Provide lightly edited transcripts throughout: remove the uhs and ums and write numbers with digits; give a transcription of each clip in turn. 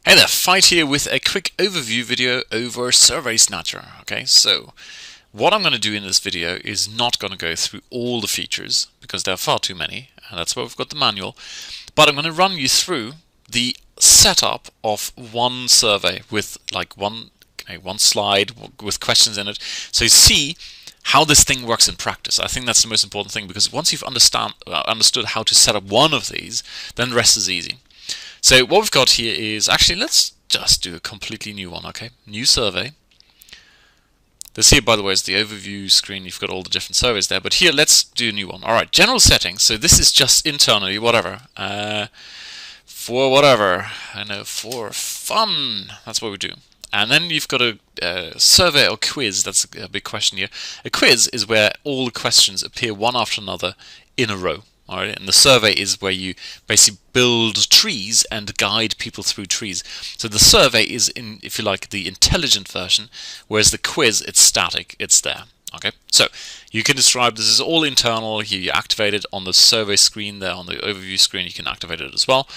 Hey there, Fight here with a quick overview video over SurveySnatcher. Okay, so what I'm going to do in this video is not going to go through all the features because there are far too many, and that's why we've got the manual. But I'm going to run you through the setup of one survey with like one slide with questions in it, so you see how this thing works in practice. I think that's the most important thing, because once you've understood how to set up one of these, then the rest is easy. So what we've got here is, actually, let's just do a completely new one, okay? New survey. This here, by the way, is the overview screen. You've got all the different surveys there, but here, let's do a new one. All right, general settings. So this is just internally, whatever. For whatever, I know, for fun. That's what we do. And then you've got a survey or quiz. That's a big question here. A quiz is where all the questions appear one after another in a row. All right, and the survey is where you basically build trees and guide people through trees. So the survey is, in, if you like, the intelligent version, whereas the quiz, it's static, it's there. Okay, so you can describe this is all internal. Here you activate it on the survey screen there, on the overview screen, you can activate it as well.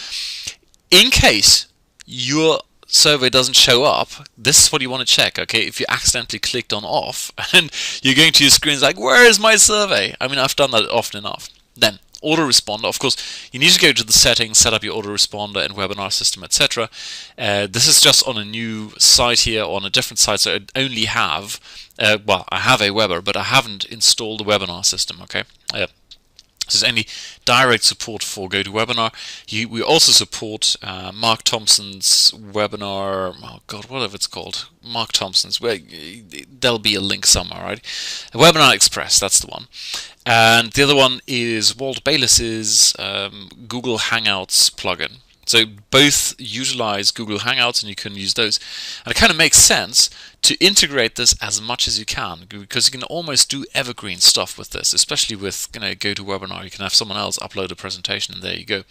In case your survey doesn't show up, this is what you want to check. Okay, if you accidentally clicked on off and you're going to your screen, it's like, where is my survey? I mean, I've done that often enough. Then autoresponder, of course, you need to go to the settings, set up your autoresponder and webinar system, etc. This is just on a new site here, on a different site, so I only have, well, I have a Weber, but I haven't installed the webinar system, okay? There's any direct support for GoToWebinar. We also support Mark Thompson's webinar, oh God, whatever it's called, Mark Thompson's, where there'll be a link somewhere, right? Webinar Express, that's the one. And the other one is Walt Bayless's Google Hangouts plugin. So both utilize Google Hangouts, and you can use those. And it kind of makes sense to integrate this as much as you can, because you can almost do evergreen stuff with this, especially with GoToWebinar. You can have someone else upload a presentation, and there you go.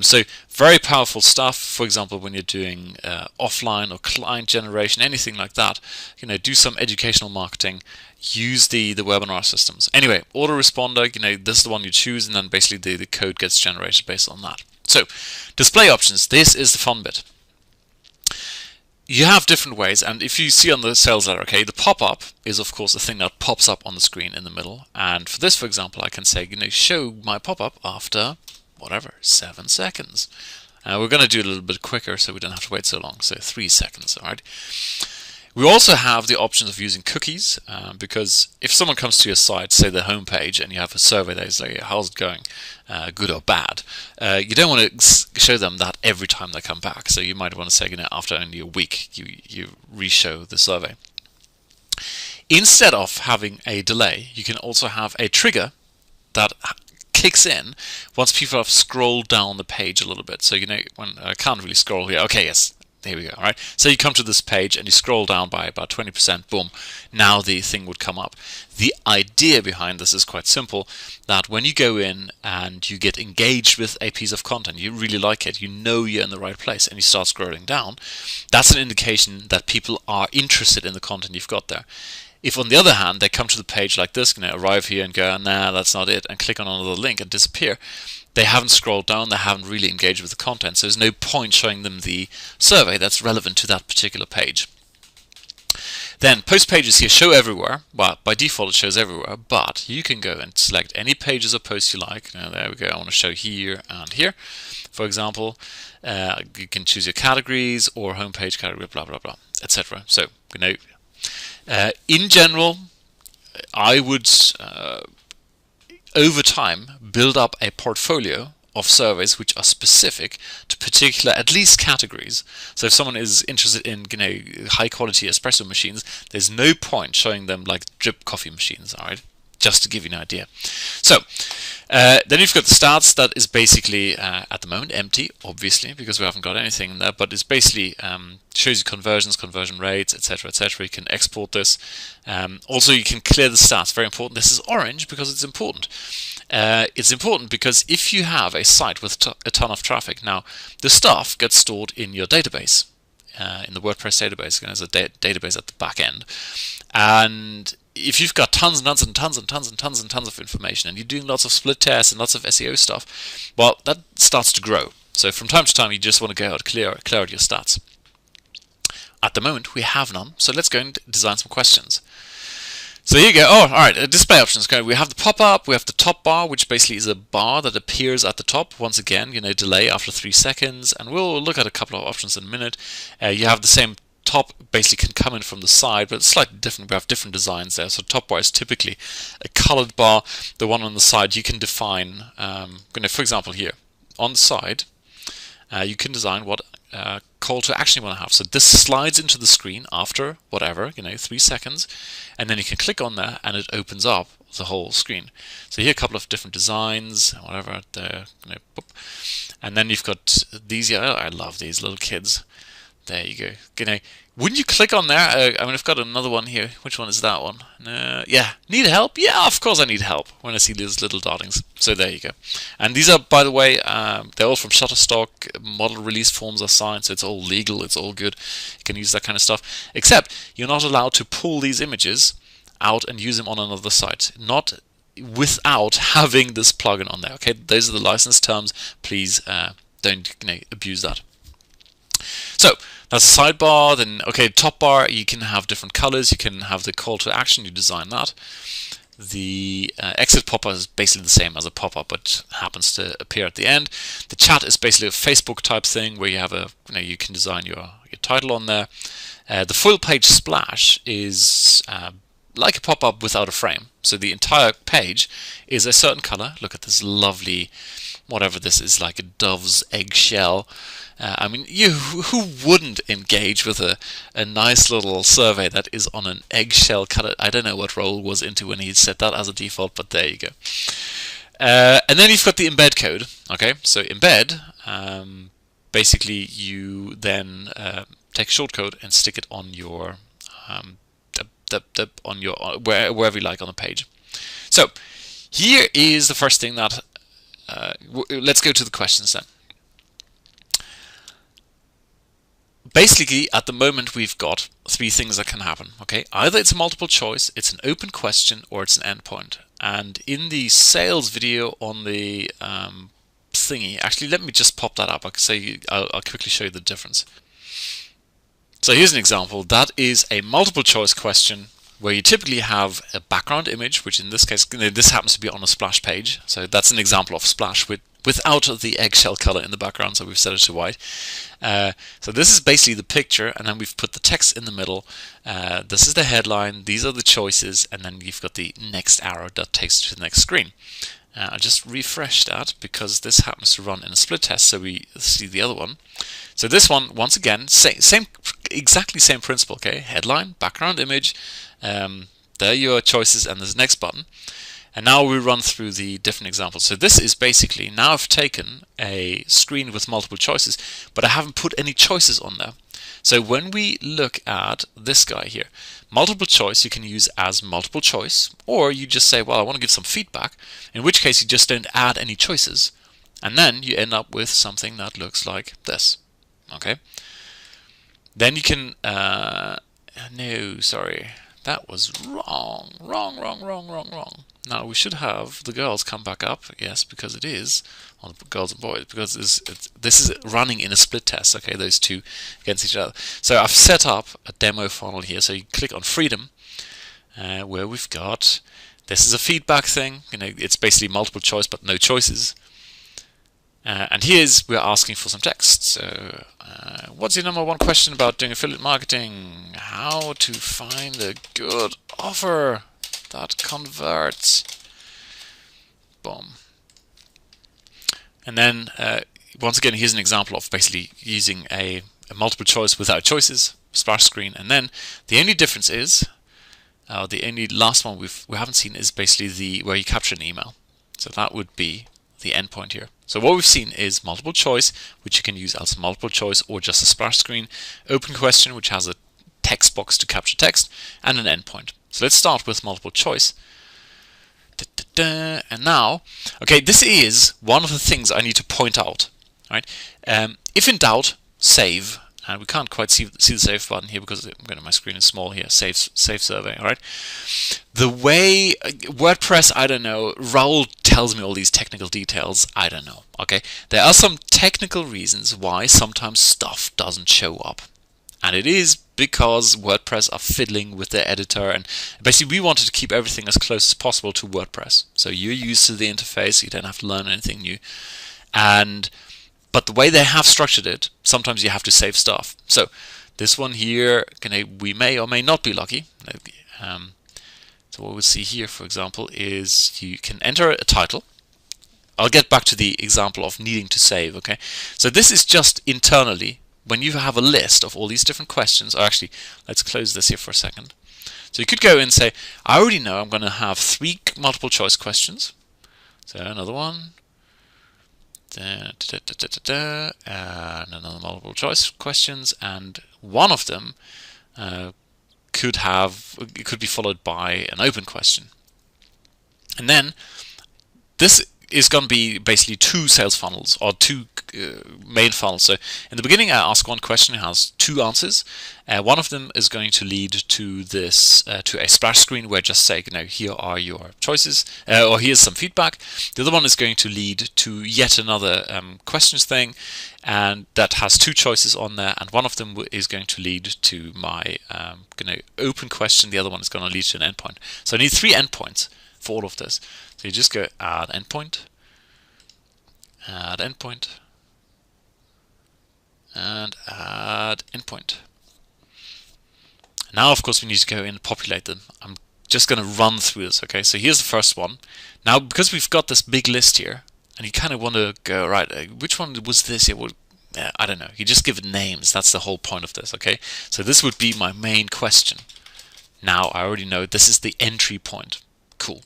So very powerful stuff. For example, when you're doing offline or client generation, anything like that, do some educational marketing. Use the webinar systems. Anyway, autoresponder, this is the one you choose, and then basically the code gets generated based on that. So, display options. This is the fun bit. You have different ways, and if you see on the sales letter, okay, the pop-up is of course the thing that pops up on the screen in the middle. And for this, for example, I can say, show my pop-up after whatever, 7 seconds. We're going to do it a little bit quicker, so we don't have to wait so long. So 3 seconds, all right. We also have the options of using cookies, because if someone comes to your site, say the home page, and you have a survey that is like, how's it going, good or bad, you don't want to show them that every time they come back. So you might want to say, after only a week, you re-show the survey. Instead of having a delay, you can also have a trigger that kicks in once people have scrolled down the page a little bit. So when I can't really scroll here. Okay, yes. Here we go, all right? So you come to this page and you scroll down by about 20%, boom, now the thing would come up. The idea behind this is quite simple, that when you go in and you get engaged with a piece of content, you really like it, you're in the right place, and you start scrolling down, that's an indication that people are interested in the content you've got there. If, on the other hand, they come to the page like this, arrive here and go, nah, that's not it, and click on another link and disappear, they haven't scrolled down, they haven't really engaged with the content, so there's no point showing them the survey that's relevant to that particular page. Then post pages here show everywhere. Well, by default it shows everywhere, but you can go and select any pages or posts you like. There we go, I want to show here and here, for example. You can choose your categories or homepage category, blah blah blah, etc. So in general, I would over time build up a portfolio of surveys which are specific to particular, at least, categories. So if someone is interested in high quality espresso machines, there's no point showing them like drip coffee machines, all right? Just to give you an idea. So then you've got the stats. That is basically at the moment empty, obviously, because we haven't got anything in there, but it's basically shows you conversions, conversion rates, etc., etc. You can export this. Also, you can clear the stats. Very important. This is orange because it's important. It's important because if you have a site with a ton of traffic, now the stuff gets stored in your database, in the WordPress database. There's a database at the back end, and if you've got tons and tons and tons and tons and tons and tons of information, and you're doing lots of split tests and lots of SEO stuff, well, that starts to grow. So from time to time, you just want to go out, clear out your stats. At the moment, we have none, so let's go and design some questions. So here you go. Oh, all right. Display options. Okay, we have the pop-up. We have the top bar, which basically is a bar that appears at the top. Once again, delay after 3 seconds, and we'll look at a couple of options in a minute. You have the same top, basically can come in from the side, but it's slightly different. We have different designs there. So top bar is typically a colored bar. The one on the side you can define. For example, here on the side, you can design what call to action you want to have. So this slides into the screen after whatever, 3 seconds, and then you can click on there and it opens up the whole screen. So here are a couple of different designs, whatever there, and then you've got these. Yeah, I love these little kids. There you go. Wouldn't you click on there? I've got another one here. Which one is that one? Yeah, need help? Yeah, of course I need help when I see these little darlings. So there you go. And these are, by the way, they're all from Shutterstock. Model release forms are signed, so it's all legal. It's all good. You can use that kind of stuff. Except you're not allowed to pull these images out and use them on another site. Not without having this plugin on there. Okay, those are the license terms. Please don't abuse that. So that's a sidebar. Then top bar, you can have different colors. You can have the call to action. You design that. The exit pop-up is basically the same as a pop-up, but happens to appear at the end. The chat is basically a Facebook type thing where you have you can design your title on there. The full page splash is like a pop-up without a frame. So the entire page is a certain color. Look at this lovely, whatever this is, like a dove's eggshell. Who wouldn't engage with a nice little survey that is on an eggshell color? I don't know what Raoul was into when he set that as a default, but there you go. And then you've got the embed code. Okay, so embed, basically you then take a shortcode and stick it on your wherever you like on the page. So here is the first thing that let's go to the questions then. Basically, at the moment, we've got 3 things that can happen. Okay, either it's a multiple choice, it's an open question, or it's an endpoint. And in the sales video on the thingy, actually, let me just pop that up. I'll quickly show you the difference. So here's an example. That is a multiple choice question where you typically have a background image, which in this case, this happens to be on a splash page. So that's an example of splash without the eggshell color in the background, so we've set it to white. So this is basically the picture, and then we've put the text in the middle. This is the headline, these are the choices, and then you've got the next arrow that takes you to the next screen. I'll just refresh that because this happens to run in a split test, so we see the other one. So this one, once again, exactly same principle. Okay, headline, background image, there are your choices, and there's the next button. And now we run through the different examples. So this is basically, now I've taken a screen with multiple choices, but I haven't put any choices on there. So when we look at this guy here, multiple choice you can use as multiple choice, or you just say, well, I want to give some feedback, in which case you just don't add any choices. And then you end up with something that looks like this. Okay. Then you can, no, sorry, that was wrong. Now we should have the girls come back up, yes, because it is on girls and boys, because this is running in a split test, okay, those two against each other. So I've set up a demo funnel here, so you click on freedom, where we've got, this is a feedback thing, it's basically multiple choice but no choices. And here's, we're asking for some text. So what's your number 1 question about doing affiliate marketing? How to find a good offer that converts. Boom. And then once again, here's an example of basically using a multiple choice without choices, splash screen. And then the only difference is, the only last one we haven't seen is basically where you capture an email. So that would be the endpoint here. So what we've seen is multiple choice, which you can use as multiple choice or just a splash screen, open question, which has a text box to capture text, and an endpoint. So let's start with multiple choice. And now, okay, this is one of the things I need to point out. Right? If in doubt, save. And we can't quite see the save button here because my screen is small here. Save survey. All right. The way WordPress, I don't know, Raoul tells me all these technical details? I don't know. Okay, there are some technical reasons why sometimes stuff doesn't show up, and it is because WordPress are fiddling with their editor, and basically we wanted to keep everything as close as possible to WordPress. So you're used to the interface, you don't have to learn anything new. But the way they have structured it, sometimes you have to save stuff. So this one here, we may or may not be lucky. So what we'll see here, for example, is you can enter a title. I'll get back to the example of needing to save. Okay, so this is just internally. When you have a list of all these different questions, or actually, let's close this here for a second. So you could go and say, I already know I'm going to have 3 multiple choice questions. So another one, and another multiple choice questions, and one of them could be followed by an open question. And then this is going to be basically 2 sales funnels, or 2 main funnels. So in the beginning, I ask one question, it has 2 answers. One of them is going to lead to this to a splash screen where I just say, here are your choices, or here's some feedback. The other one is going to lead to yet another questions thing, and that has 2 choices on there. And one of them is going to lead to my open question. The other one is going to lead to an endpoint. So I need 3 endpoints for all of this. So you just go add endpoint, and add endpoint. Now, of course, we need to go in and populate them. I'm just going to run through this. Okay, so here's the first one. Now, because we've got this big list here, and you kind of want to go, right, which one was this? Yeah, well, I don't know. You just give it names. That's the whole point of this. Okay, so this would be my main question. Now, I already know this is the entry point. Cool.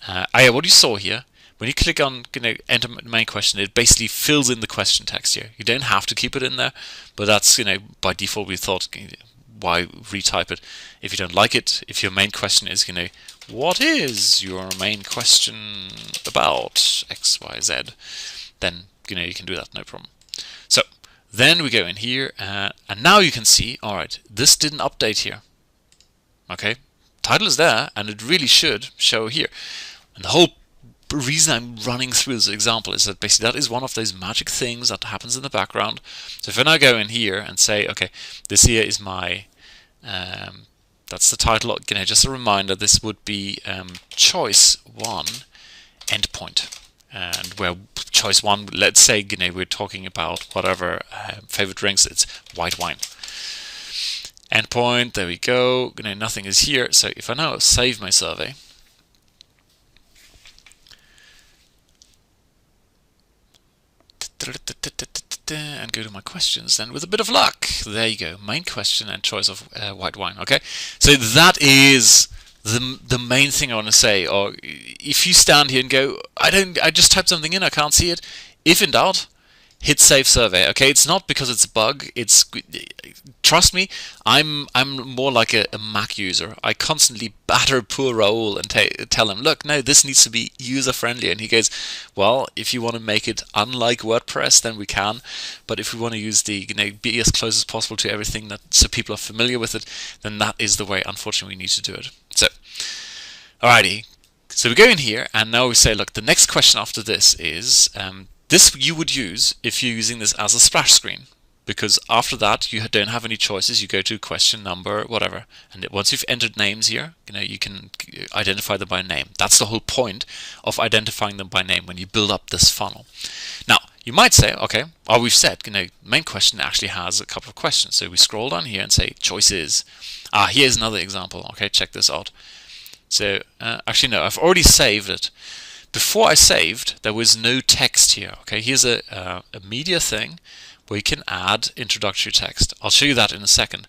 What you saw here, when you click on enter main question, it basically fills in the question text here. You don't have to keep it in there, but that's by default we thought, why retype it if you don't like it? If your main question is what is your main question about XYZ, then you can do that, no problem. So then we go in here, and now you can see, all right, this didn't update here. Okay, title is there, and it really should show here. And the whole reason I'm running through this example is that basically that is one of those magic things that happens in the background. So if I now go in here and say, okay, this here is my, that's the title, just a reminder, this would be choice 1 endpoint. And where choice 1, let's say, we're talking about whatever favorite drinks, it's white wine. Endpoint, there we go, nothing is here. So if I now save my survey, and go to my questions, then with a bit of luck, there you go, main question and choice of white wine. Okay, so that is the main thing I want to say. Or if you stand here and go, I just typed something in, I can't see it. If in doubt, hit save survey. Okay, it's not because it's a bug. It's, trust me, I'm more like a Mac user. I constantly batter poor Raoul and tell him, look, no, this needs to be user friendly. And he goes, well, if you want to make it unlike WordPress, then we can. But if we want to use the be as close as possible to everything so people are familiar with it, then that is the way, unfortunately, we need to do it. So, alrighty. So we go in here, and now we say, look, the next question after this is this you would use if you're using this as a splash screen, because after that you don't have any choices. You go to question number whatever, and once you've entered names here, you can identify them by name. That's the whole point of identifying them by name when you build up this funnel. Now you might say, okay, we've said main question actually has a couple of questions, so we scroll down here and say choices. Here's another example. Okay, check this out. So actually no, I've already saved it. Before I saved, there was no text here. Okay, here's a media thing where you can add introductory text. I'll show you that in a second.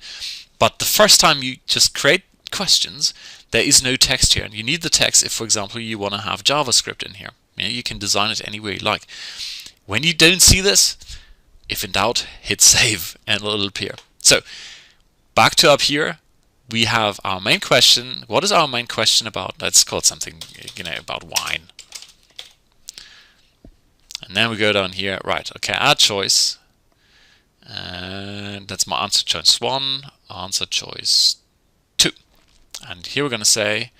But the first time you just create questions, there is no text here. And you need the text if, for example, you want to have JavaScript in here. You can design it any way you like. When you don't see this, if in doubt, hit save and it'll appear. So back to up here, we have our main question. What is our main question about? Let's call it something, about wine. And then we go down here, right, okay, add choice, and that's my answer choice 1, answer choice 2. And here we're going to say,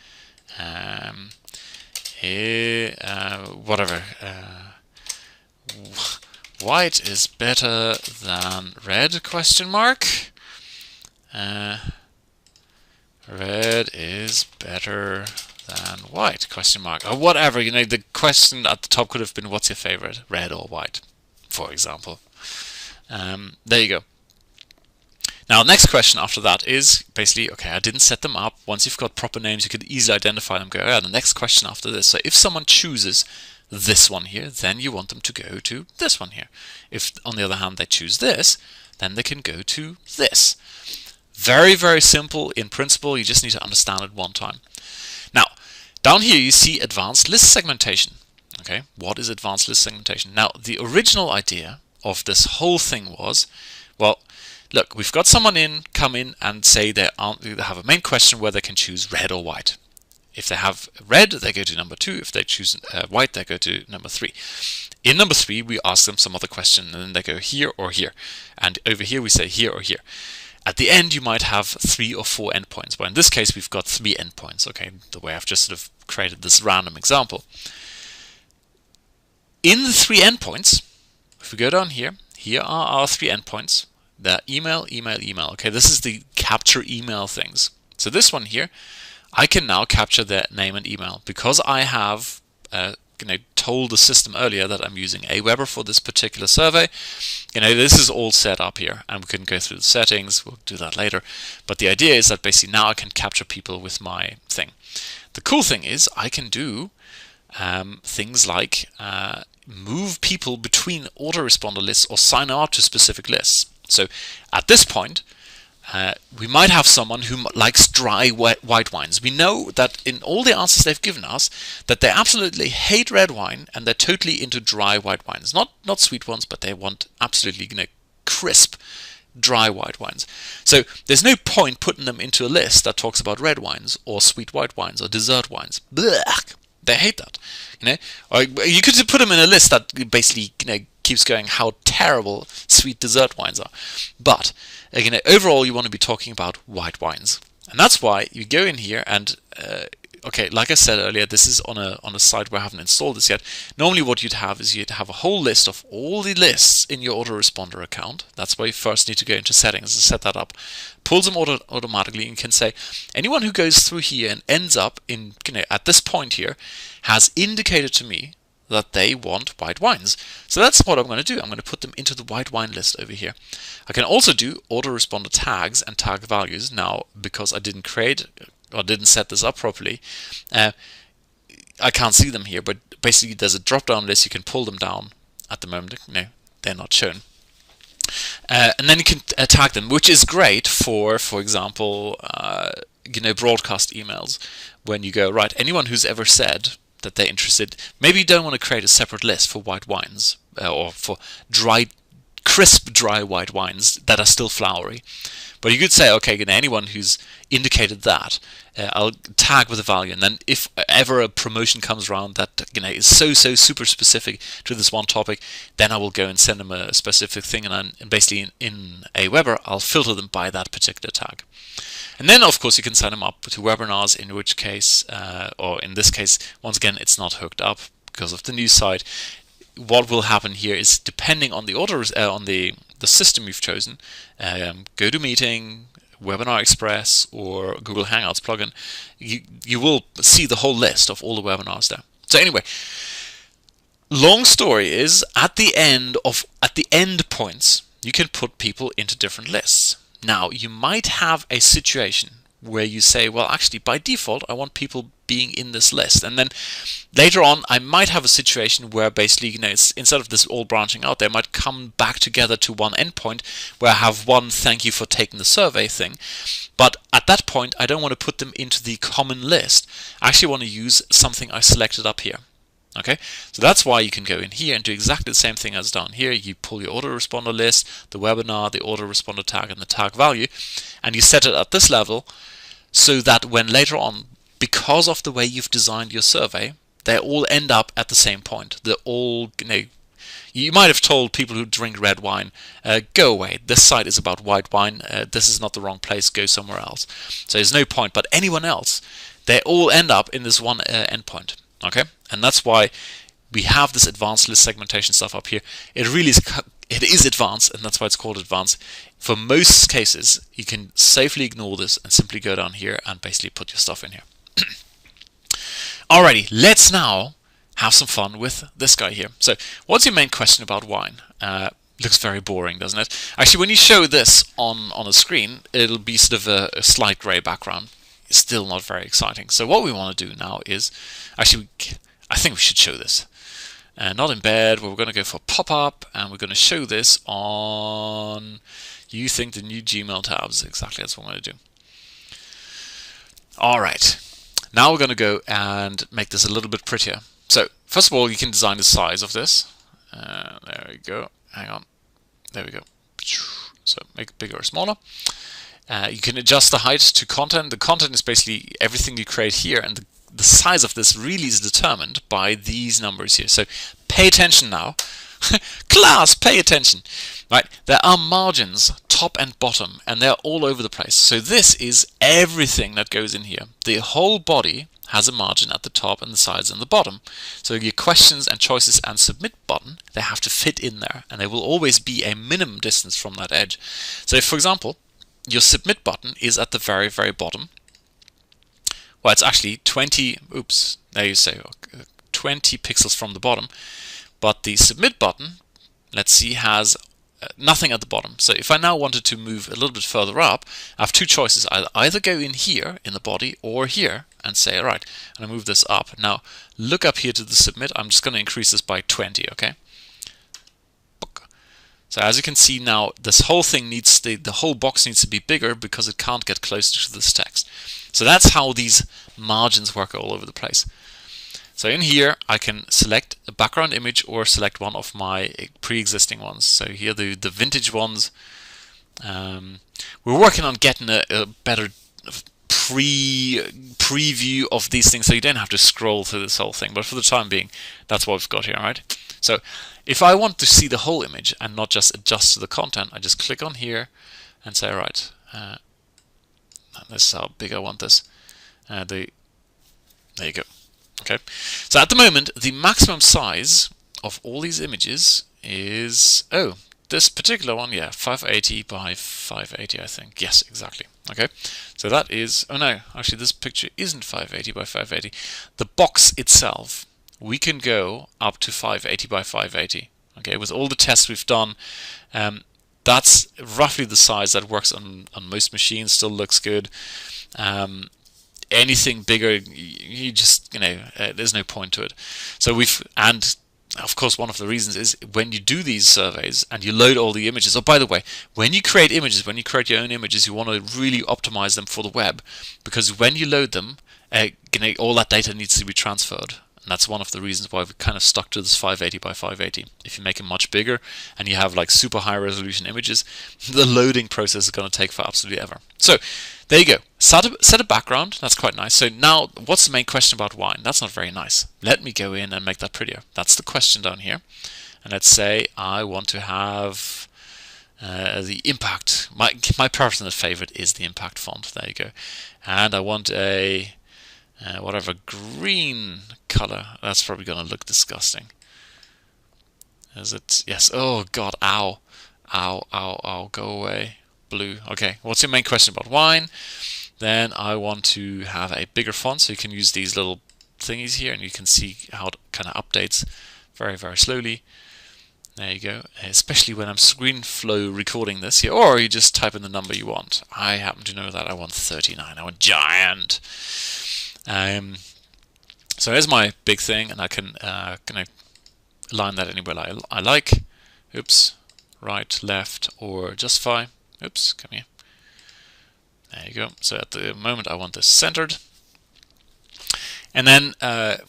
whatever. White is better than red? Question mark. Red is better than white? Question mark. Or whatever. You know, the question at the top could have been, what's your favorite, red or white, for example. There you go. Now, next question after that is basically, okay, I didn't set them up. Once you've got proper names, you could easily identify them. Go, yeah, the next question after this. So if someone chooses this one here, then you want them to go to this one here. If, on the other hand, they choose this, then they can go to this. Very, very simple in principle. You just need to understand it one time. Now, down here you see advanced list segmentation. Okay, what is advanced list segmentation? Now, the original idea of this whole thing was, well, look, we've got someone come in and say they have a main question where they can choose red or white. If they have red, they go to number 2. If they choose white, they go to number 3. In number 3, we ask them some other question, and then they go here or here. And over here, we say here or here. At the end, you might have 3 or 4 endpoints. But in this case, we've got 3 endpoints. Okay, the way I've just sort of created this random example. In the 3 endpoints, if we go down here, here are our 3 endpoints. The email, email, email. Okay, this is the capture email things. So this one here, I can now capture their name and email because I have told the system earlier that I'm using Aweber for this particular survey. This is all set up here, and we can go through the settings. We'll do that later. But the idea is that basically now I can capture people with my thing. The cool thing is I can do things like move people between autoresponder lists or sign them up to specific lists. So at this point, we might have someone who likes dry white wines. We know that in all the answers they've given us that they absolutely hate red wine and they're totally into dry white wines. Not sweet ones, but they want absolutely crisp, dry white wines. So there's no point putting them into a list that talks about red wines or sweet white wines or dessert wines. Blech. They hate that. Or you could put them in a list that basically keeps going how terrible sweet dessert wines are. But overall, you want to be talking about white wines, and that's why you go in here and okay, like I said earlier, this is on a site where I haven't installed this yet. Normally, what you'd have is you'd have a whole list of all the lists in your autoresponder account. That's why you first need to go into settings and set that up. Pulls them automatically, and you can say anyone who goes through here and ends up in at this point here has indicated to me that they want white wines. So that's what I'm going to do. I'm going to put them into the white wine list over here. I can also do autoresponder tags and tag values. Now, because I didn't create or didn't set this up properly, I can't see them here, but basically there's a drop-down list. You can pull them down. At the moment, they're not shown. And then you can tag them, which is great for example, broadcast emails. When you go, right, anyone who's ever said that they're interested, maybe you don't want to create a separate list for white wines or for crisp dry white wines that are still flowery, but you could say, okay, anyone who's indicated that, I'll tag with a value, and then if ever a promotion comes around that is so super specific to this one topic, then I will go and send them a specific thing, and basically in Aweber I'll filter them by that particular tag. And then, of course, you can sign them up to webinars, in which case, or in this case, once again, it's not hooked up because of the new site. What will happen here is, depending on the on the system you've chosen, GoToMeeting, Webinar Express, or Google Hangouts plugin, you will see the whole list of all the webinars there. So anyway, long story is, at the end points, you can put people into different lists. Now, you might have a situation where you say, well, actually, by default, I want people being in this list. And then later on, I might have a situation where basically, instead of this all branching out, they might come back together to one endpoint where I have one thank you for taking the survey thing. But at that point, I don't want to put them into the common list. I actually want to use something I selected up here. Okay, so that's why you can go in here and do exactly the same thing as down here. You pull your autoresponder list, the webinar, the autoresponder tag, and the tag value, and you set it at this level so that when later on, because of the way you've designed your survey, they all end up at the same point. They're all, you might have told people who drink red wine, go away, this site is about white wine, this is not the wrong place, go somewhere else. So there's no point, but anyone else, they all end up in this one endpoint. Okay, and that's why we have this advanced list segmentation stuff up here. It really is, it is advanced, and that's why it's called advanced. For most cases, you can safely ignore this and simply go down here and basically put your stuff in here. Alrighty, let's now have some fun with this guy here. So, what's your main question about wine? Looks very boring, doesn't it? Actually, when you show this on a screen, it'll be sort of a slight grey background. It's still not very exciting. So what we want to do now is, actually, I think we should show this. Not in bed, we're going to go for pop-up, and we're going to show this on, you think, the new Gmail tabs. Exactly, that's what I'm going to do. Alright, now we're going to go and make this a little bit prettier. So, first of all, you can design the size of this. There we go. Hang on. There we go. So, make it bigger or smaller. You can adjust the height to content. The content is basically everything you create here, and the size of this really is determined by these numbers here. So pay attention now. Class, pay attention. Right, there are margins top and bottom, and they're all over the place. So this is everything that goes in here. The whole body has a margin at the top and the sides and the bottom. So your questions and choices and submit button, they have to fit in there, and there will always be a minimum distance from that edge. So if, for example, your submit button is at the very, very bottom. Well, it's actually 20, oops, there you say, 20 pixels from the bottom. But the submit button, let's see, has nothing at the bottom. So if I now wanted to move a little bit further up, I have two choices. I either go in here in the body or here and say, all right, and I move this up. Now, look up here to the submit. I'm just going to increase this by 20, okay? So as you can see now, this whole thing needs the whole box needs to be bigger because it can't get closer to this text. So that's how these margins work all over the place. So in here, I can select a background image or select one of my pre-existing ones. So here the vintage ones. We're working on getting a better preview of these things, so you don't have to scroll through this whole thing. But for the time being, that's what we've got here, right? So if I want to see the whole image and not just adjust to the content, I just click on here and say, all right, this is how big I want this. There you go. Okay. So at the moment, the maximum size of all these images is, oh, this particular one, yeah, 580 by 580, I think. Yes, exactly. Okay. So that is, oh no, actually this picture isn't 580 by 580. The box itself, we can go up to 580 by 580. Okay, with all the tests we've done, that's roughly the size that works on most machines. Still looks good. Anything bigger, you just, there's no point to it. So and of course, one of the reasons is when you do these surveys and you load all the images. Oh, by the way, when you create images, when you create your own images, you want to really optimize them for the web, because when you load them, all that data needs to be transferred. And that's one of the reasons why we kind of stuck to this 580 by 580. If you make it much bigger and you have like super high resolution images, the loading process is going to take for absolutely ever. So there you go. Set a background. That's quite nice. So now, what's the main question about wine? That's not very nice. Let me go in and make that prettier. That's the question down here. And let's say I want to have the impact. My personal favorite is the impact font. There you go. And I want a whatever green color. That's probably going to look disgusting. Is it? Yes. Oh God! Ow! Ow! Ow! Ow! Go away. Blue. Okay. What's your main question about wine? Then I want to have a bigger font, so you can use these little thingies here, and you can see how it kind of updates very, very slowly. There you go. Especially when I'm screen flow recording this here, or you just type in the number you want. I happen to know that I want 39. I want giant. So here's my big thing, and I can align that anywhere I like. Oops, right, left, or justify. Oops, come here. There you go. So at the moment I want this centered. And then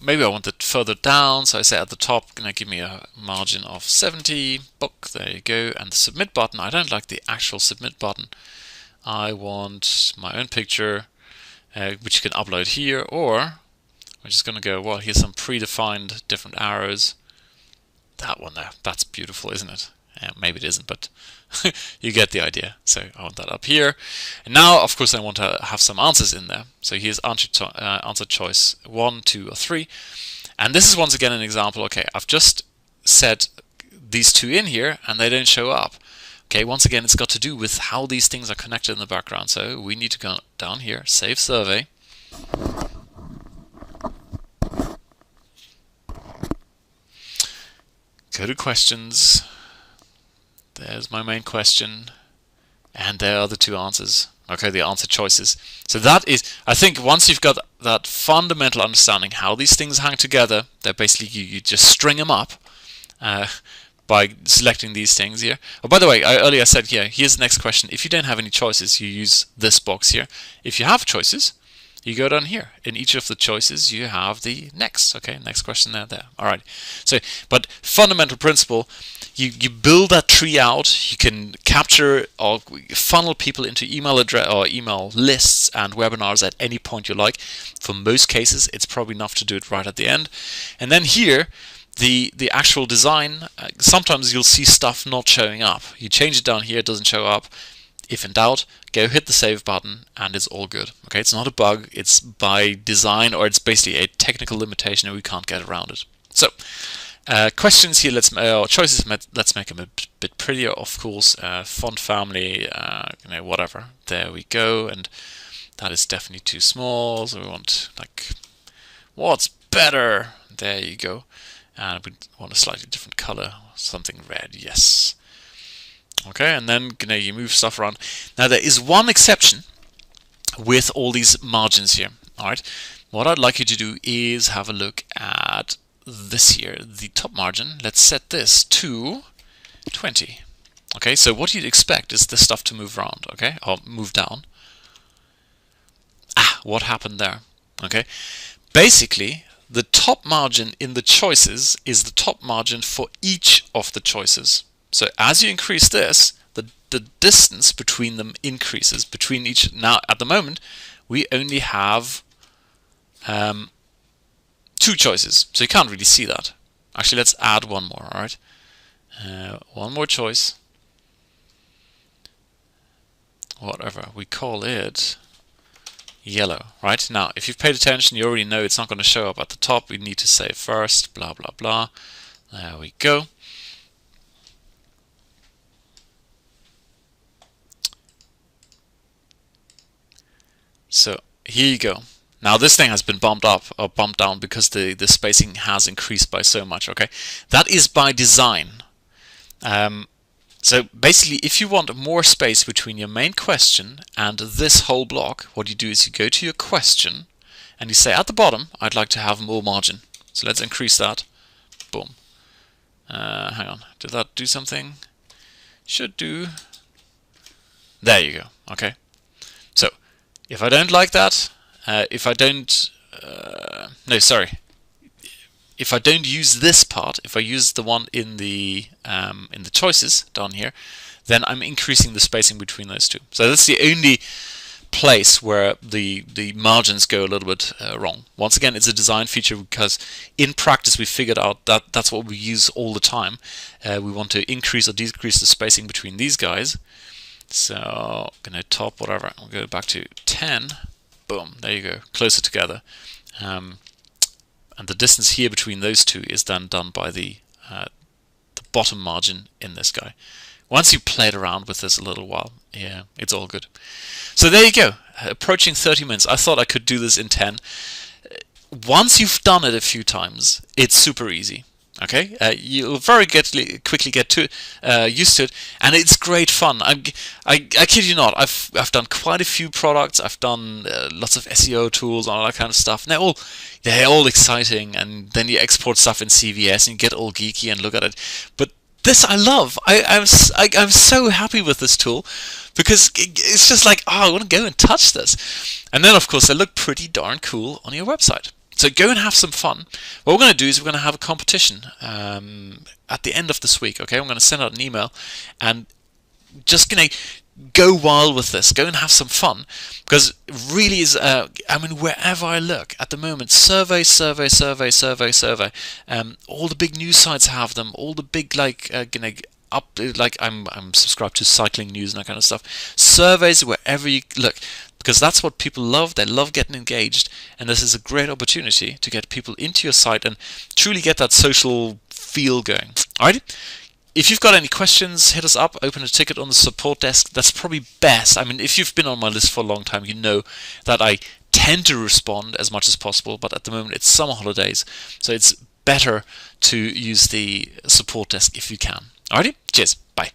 maybe I want it further down, so I say at the top, gonna give me a margin of 70. Book, there you go. And the submit button, I don't like the actual submit button. I want my own picture, which you can upload here, or we're just gonna go, well, here's some predefined different arrows. That one there, that's beautiful, isn't it? Maybe it isn't, but you get the idea. So I want that up here. And now, of course, I want to have some answers in there. So here's answer choice 1, 2, or 3. And this is once again an example. Okay, I've just set these two in here and they don't show up. Okay, once again, it's got to do with how these things are connected in the background. So we need to go down here, save survey. Go to questions. There's my main question. And there are the two answers. Okay, the answer choices. So that is, I think once you've got that fundamental understanding how these things hang together, that basically you just string them up by selecting these things here. Oh, by the way, I earlier said here, here's the next question. If you don't have any choices, you use this box here. If you have choices, you go down here. In each of the choices, you have the next. Okay, next question there. All right. So, but fundamental principle, you build that tree out. You can capture or funnel people into email address or email lists and webinars at any point you like. For most cases, it's probably enough to do it right at the end. And then here, the actual design, sometimes you'll see stuff not showing up. You change it down here, it doesn't show up. If in doubt, go hit the save button and it's all good. Okay, it's not a bug, it's by design, or it's basically a technical limitation and we can't get around it. So, questions here, or choices, let's make them a bit prettier, of course. Font family, whatever. There we go, and that is definitely too small, so we want, like, what's better? There you go. And we want a slightly different color, something red, yes. Okay, and then you move stuff around. Now there is one exception with all these margins here. All right, what I'd like you to do is have a look at this here, the top margin. Let's set this to 20. Okay, so what you'd expect is this stuff to move around, okay, or move down. What happened there? Okay, basically the top margin in the choices is the top margin for each of the choices. So as you increase this, the distance between them increases between each. Now at the moment we only have two choices, so you can't really see that. Actually, let's add one more. All right, one more choice, whatever we call it, yellow. Right, now if you've paid attention, you already know it's not going to show up at the top. We need to save first, blah blah blah. There we go. So here you go. Now this thing has been bumped up or bumped down because the spacing has increased by so much. Okay, that is by design. So basically, if you want more space between your main question and this whole block, what you do is you go to your question and you say at the bottom, I'd like to have more margin. So let's increase that. Boom. Hang on, did that do something? Should do. There you go. Okay. So if I don't like that, if I don't use this part, if I use the one in the choices down here, then I'm increasing the spacing between those two. So that's the only place where the margins go a little bit wrong. Once again, it's a design feature because in practice we figured out that that's what we use all the time. We want to increase or decrease the spacing between these guys. So I'm going to top whatever, I'll go back to 10, boom, there you go, closer together. And the distance here between those two is then done by the bottom margin in this guy. Once you played around with this a little while, yeah, it's all good. So there you go, approaching 30 minutes. I thought I could do this in 10. Once you've done it a few times, it's super easy. Okay, you'll very quickly get to used to it, and it's great fun. I kid you not. I've done quite a few products. I've done lots of SEO tools and all that kind of stuff. And they're all exciting. And then you export stuff in CVS and you get all geeky and look at it. But this I love. I'm so happy with this tool because it's just like, oh, I want to go and touch this. And then of course they look pretty darn cool on your website. So go and have some fun. What we're going to do is we're going to have a competition at the end of this week. Okay, I'm going to send out an email and just going to go wild with this. Go and have some fun because it really is. I mean, wherever I look at the moment, survey. All the big news sites have them. All the big I'm subscribed to cycling news and that kind of stuff. Surveys wherever you look. because that's what people love. They love getting engaged, and this is a great opportunity to get people into your site and truly get that social feel going. Alrighty. If you've got any questions, hit us up, open a ticket on the support desk. That's probably best. I mean, if you've been on my list for a long time, you know that I tend to respond as much as possible, but at the moment it's summer holidays, so it's better to use the support desk if you can. Alrighty, cheers, bye.